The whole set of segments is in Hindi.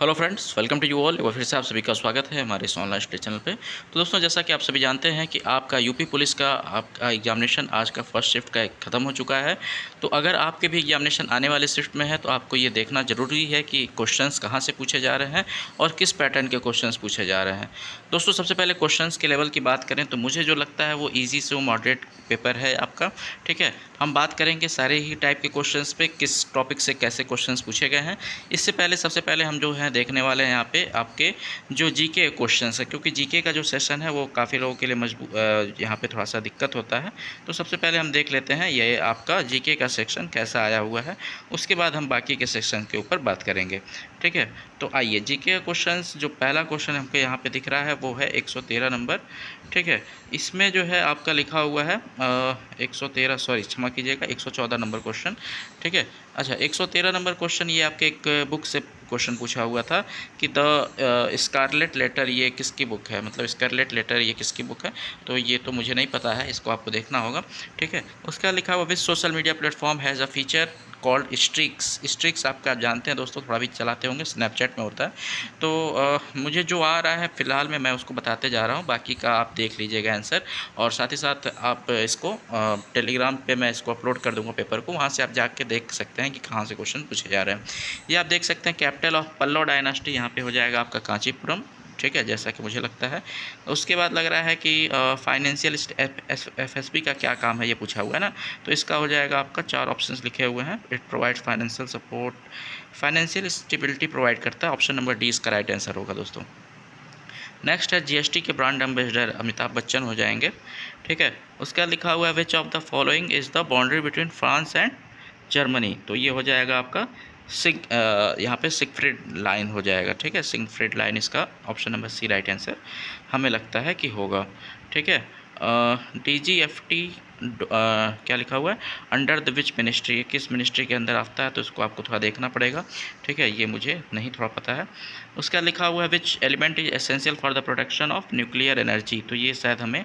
Hello friends, welcome to you all. एक बार फिर से आप सभी का स्वागत है हमारे इस ऑनलाइन स्टडी चैनल पे। तो दोस्तों, जैसा कि आप सभी जानते हैं कि आपका यूपी पुलिस का आपका एग्जामिनेशन आज का फर्स्ट शिफ्ट का ख़त्म हो चुका है। तो अगर आपके भी एग्जामिनेशन आने वाले शिफ्ट में है तो आपको ये देखना ज़रूरी है कि क्वेश्चंस कहाँ से पूछे जा रहे हैं और किस पैटर्न के क्वेश्चंस पूछे जा रहे हैं। दोस्तों, सबसे पहले क्वेश्चंस के लेवल की बात करें तो मुझे जो लगता है वो ईजी से वो मॉडरेट पेपर है आपका। ठीक है, हम बात करेंगे सारे ही टाइप के क्वेश्चंस पे, किस टॉपिक से कैसे क्वेश्चंस पूछे गए हैं। इससे पहले सबसे पहले हम जो है देखने वाले हैं यहाँ पे आपके जो जीके क्वेश्चंस है, क्योंकि जीके का जो सेशन है वो काफ़ी लोगों के लिए यहाँ पे थोड़ा सा दिक्कत होता है। तो सबसे पहले हम देख लेते हैं ये आपका जीके का सेक्शन कैसा आया हुआ है, उसके बाद हम बाकी के सेक्शन के ऊपर बात करेंगे। ठीक है, तो आइए जीके का क्वेश्चंस, जो पहला क्वेश्चन हमको यहाँ पे दिख रहा है वो है 113 नंबर। ठीक है, इसमें जो है आपका लिखा हुआ है 113, सॉरी क्षमा कीजिएगा, 114 नंबर क्वेश्चन। ठीक है, अच्छा 113 नंबर क्वेश्चन ये आपके एक बुक से क्वेश्चन पूछा हुआ था कि द स्कारलेट लेटर ये किसकी बुक है, मतलब स्कारलेट लेटर ये किसकी बुक है। तो ये तो मुझे नहीं पता है, इसको आपको देखना होगा। ठीक है, उसका लिखा हुआ which social media platform has a feature called streaks. Streaks आपका आप जानते हैं दोस्तों, थोड़ा भी चलाते होंगे, स्नैपचैट में होता है। तो मुझे जो आ रहा है फ़िलहाल में मैं उसको बताते जा रहा हूँ, बाकी का आप देख लीजिएगा आंसर। और साथ ही साथ आप इसको टेलीग्राम पे मैं इसको अपलोड कर दूँगा पेपर को, वहाँ से आप जाके देख सकते हैं कि कहाँ से क्वेश्चन पूछे जा रहे हैं। ये आप देख सकते हैं कैपिटल ऑफ पल्लव डायनास्टी यहाँ पे हो जाएगा आपका कांचीपुरम। ठीक है, जैसा कि मुझे लगता है। उसके बाद लग रहा है कि फाइनेंशियल एफएसबी का क्या काम है, ये पूछा हुआ है ना। तो इसका हो जाएगा आपका, चार ऑप्शंस लिखे हुए हैं। It provides financial support, financial stability provide करता है। ऑप्शन नंबर डी इसका राइट आंसर होगा दोस्तों। नेक्स्ट है जीएसटी के ब्रांड एम्बेसडर अमिताभ बच्चन हो जाएंगे। ठीक है, उसका लिखा हुआ है which of the following is the boundary between France and Germany. तो ये हो जाएगा आपका यहाँ पे सिगफ्रिड लाइन हो जाएगा। ठीक है, सिगफ्रिड लाइन इसका option number C right answer हमें लगता है कि होगा। ठीक है, DGFT क्या लिखा हुआ है, अंडर द विच मिनिस्ट्री, किस मिनिस्ट्री के अंदर आता है, तो इसको आपको थोड़ा देखना पड़ेगा। ठीक है, ये मुझे नहीं थोड़ा पता है। उसका लिखा हुआ है which element is essential for the production of nuclear energy. तो ये शायद हमें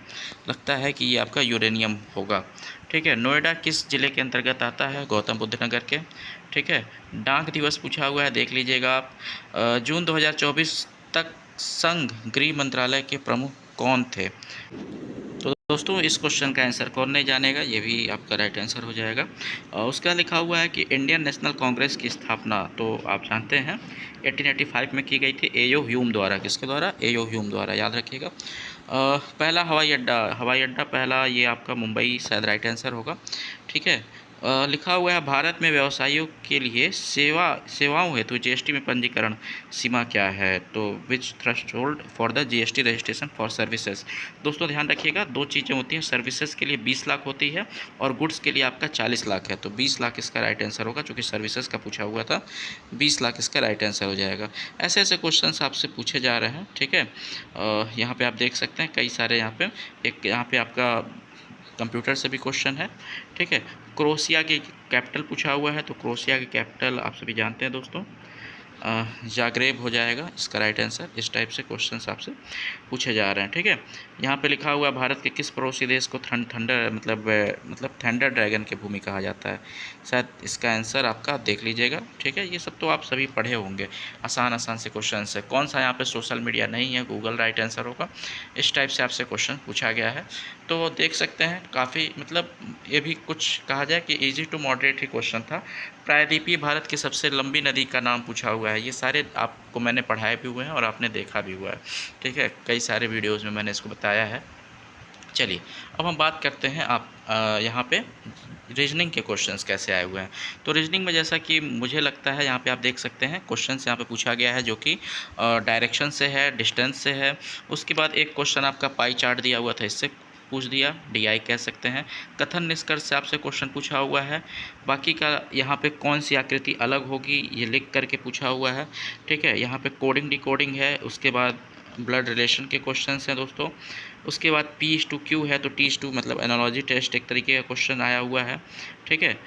लगता है कि ये आपका यूरेनियम होगा। ठीक है, नोएडा किस ज़िले के अंतर्गत आता है, गौतम बुद्ध नगर के। ठीक है, डाक दिवस पूछा हुआ है, देख लीजिएगा आप। जून 2024 तक संघ गृह मंत्रालय के प्रमुख कौन थे। तो दोस्तों, इस क्वेश्चन का आंसर कौन नहीं जानेगा, ये भी आपका राइट आंसर हो जाएगा। उसका लिखा हुआ है कि इंडियन नेशनल कांग्रेस की स्थापना, तो आप जानते हैं 1885 में की गई थी एयो ह्यूम द्वारा। किसके द्वारा, एयो ह्यूम द्वारा, याद रखिएगा। पहला हवाई अड्डा पहला ये आपका मुंबई शायद राइट आंसर होगा। ठीक है, लिखा हुआ है भारत में व्यवसायियों के लिए सेवाओं हेतु जीएसटी में पंजीकरण सीमा क्या है। तो which threshold for the GST registration for services. दोस्तों ध्यान रखिएगा, दो चीज़ें होती हैं, सर्विसेज के लिए 20 लाख होती है और गुड्स के लिए आपका 40 लाख है। तो 20 लाख इसका राइट आंसर होगा, चूँकि सर्विसेज का पूछा हुआ था। 20 लाख इसका राइट आंसर हो जाएगा। ऐसे ऐसे क्वेश्चन आपसे पूछे जा रहे हैं। ठीक है, यहाँ पे आप देख सकते हैं कई सारे, यहाँ पे एक यहाँ पे आपका कंप्यूटर से भी क्वेश्चन है। ठीक है, क्रोशिया की कैपिटल पूछा हुआ है, तो क्रोशिया की कैपिटल आप सभी जानते हैं दोस्तों, जाग्रेब हो जाएगा इसका राइट आंसर। इस टाइप से क्वेश्चंस आपसे पूछे जा रहे हैं। ठीक है, यहाँ पे लिखा हुआ है भारत के किस पड़ोसी देश को थंडर मतलब थंडर ड्रैगन की भूमि कहा जाता है। शायद इसका आंसर आपका देख लीजिएगा। ठीक है, ये सब तो आप सभी पढ़े होंगे, आसान आसान से क्वेश्चन है। कौन सा यहाँ पे सोशल मीडिया नहीं है, गूगल राइट आंसर होगा। इस टाइप से आपसे क्वेश्चन पूछा गया है। तो देख सकते हैं काफ़ी, मतलब ये भी कुछ कहा जाए कि ईजी टू मॉडरेट ही क्वेश्चन था। प्रायद्वीपीय भारत की सबसे लंबी नदी का नाम पूछा हुआ है। ये सारे आपको मैंने पढ़ाए भी हुए हैं और आपने देखा भी हुआ है। ठीक है, कई सारे वीडियोज़ में मैंने इसको बताया है। चलिए, अब हम बात करते हैं आप यहाँ पे रीजनिंग के क्वेश्चंस कैसे आए हुए हैं। तो रीजनिंग में जैसा कि मुझे लगता है, यहाँ पे आप देख सकते हैं क्वेश्चंस यहाँ पे पूछा गया है जो कि डायरेक्शन से है, डिस्टेंस से है। उसके बाद एक क्वेश्चन आपका पाई चार्ट दिया हुआ था, इससे पूछ दिया, डीआई कह सकते हैं। कथन निष्कर्ष से आपसे क्वेश्चन पूछा हुआ है। बाकी का यहाँ पे कौन सी आकृति अलग होगी ये लिख करके पूछा हुआ है। ठीक है, यहाँ पे कोडिंग डिकोडिंग है। उसके बाद ब्लड रिलेशन के क्वेश्चंस हैं दोस्तों। उसके बाद P/Q है, तो T/2 मतलब एनालॉजी टेस्ट एक तरीके का क्वेश्चन आया हुआ है। ठीक है,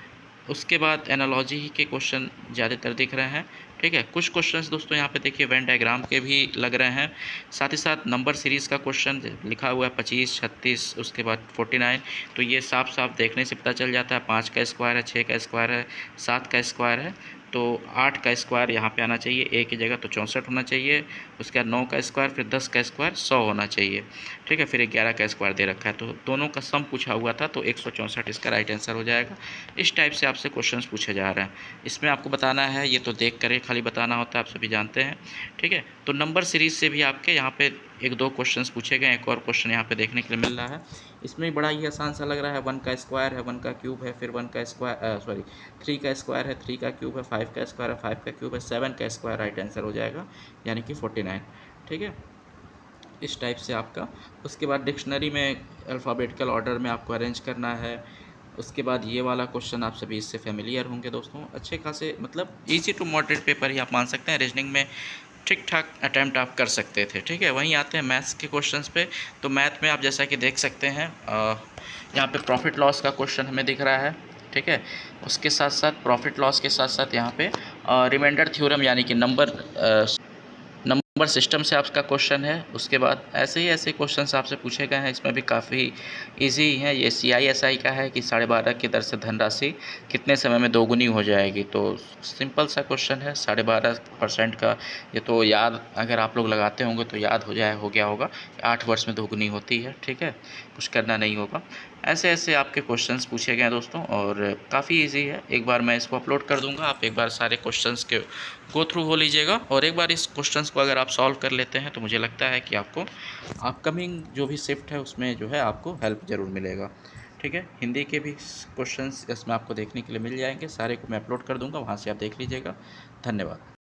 उसके बाद एनालॉजी ही के क्वेश्चन ज़्यादातर दिख रहे हैं। ठीक है, कुछ क्वेश्चंस दोस्तों यहाँ पे देखिए वेन डायग्राम के भी लग रहे हैं। साथ ही साथ नंबर सीरीज़ का क्वेश्चन लिखा हुआ है 25, 36, उसके बाद 49। तो ये साफ साफ देखने से पता चल जाता है 5 का स्क्वायर है, 6 का स्क्वायर है, 7 का स्क्वायर है। तो 8 का स्क्वायर यहाँ पे आना चाहिए, ए की जगह तो 64 होना चाहिए। उसके बाद 9 का स्क्वायर, फिर 10 का स्क्वायर 100 होना चाहिए, ठीक है। फिर 11 का स्क्वायर दे रखा है, तो दोनों का सम पूछा हुआ था, तो 164 इसका राइट आंसर हो जाएगा। इस टाइप से आपसे क्वेश्चंस पूछे जा रहे हैं। इसमें आपको बताना है, ये तो देख कर ही खाली बताना होता है, आप सभी जानते हैं, ठीक है। तो नंबर सीरीज़ से भी आपके यहाँ पे 1-2 क्वेश्चंस पूछे गए, एक और क्वेश्चन यहाँ पे देखने के लिए मिल रहा है। इसमें बड़ा ही आसान सा लग रहा है। 1 का स्क्वायर है, 1 का क्यूब है, फिर 1 का स्क्वायर 3 का स्क्वायर है, 3 का क्यूब है, 5 का स्क्वायर है, 5 का क्यूब है, 7 का स्क्वायर राइट आंसर हो जाएगा, यानी कि 49, ठीक है। इस टाइप से आपका, उसके बाद डिक्शनरी में अल्फ़ाबेटिकल ऑर्डर में आपको अरेंज करना है। उसके बाद ये वाला क्वेश्चन आप सभी इससे फेमिलियर होंगे दोस्तों, अच्छे खासे, मतलब इजी टू मॉडरेट पेपर ही आप मान सकते हैं। रीजनिंग में ठीक ठाक अटैम्प्ट आप कर सकते थे, ठीक है। वहीं आते हैं मैथ्स के क्वेश्चंस पे। तो मैथ में आप जैसा कि देख सकते हैं, यहाँ पे प्रॉफिट लॉस का क्वेश्चन हमें दिख रहा है, ठीक है। उसके साथ साथ प्रॉफिट लॉस के साथ साथ यहाँ पे रिमाइंडर थ्योरम यानी कि नंबर सिस्टम से आपका क्वेश्चन है। उसके बाद ऐसे क्वेश्चंस आपसे पूछे गए हैं, इसमें भी काफ़ी इजी हैं। ये CISI का है कि 12.5 की दर से धनराशि कितने समय में दोगुनी हो जाएगी। तो सिंपल सा क्वेश्चन है, 12.5% का। ये तो याद अगर आप लोग लगाते होंगे तो याद हो गया होगा, 8 वर्ष में दोगुनी होती है, ठीक है, कुछ करना नहीं होगा। ऐसे आपके क्वेश्चंस पूछे गए हैं दोस्तों, और काफ़ी इजी है। एक बार मैं इसको अपलोड कर दूंगा, आप एक बार सारे क्वेश्चंस के गो थ्रू हो लीजिएगा, और एक बार इस क्वेश्चंस को अगर आप सॉल्व कर लेते हैं तो मुझे लगता है कि आपको अपकमिंग जो भी शिफ्ट है उसमें जो है आपको हेल्प ज़रूर मिलेगा, ठीक है। हिंदी के भी क्वेश्चंस इसमें आपको देखने के लिए मिल जाएंगे, सारे को मैं अपलोड कर दूंगा, वहाँ से आप देख लीजिएगा। धन्यवाद।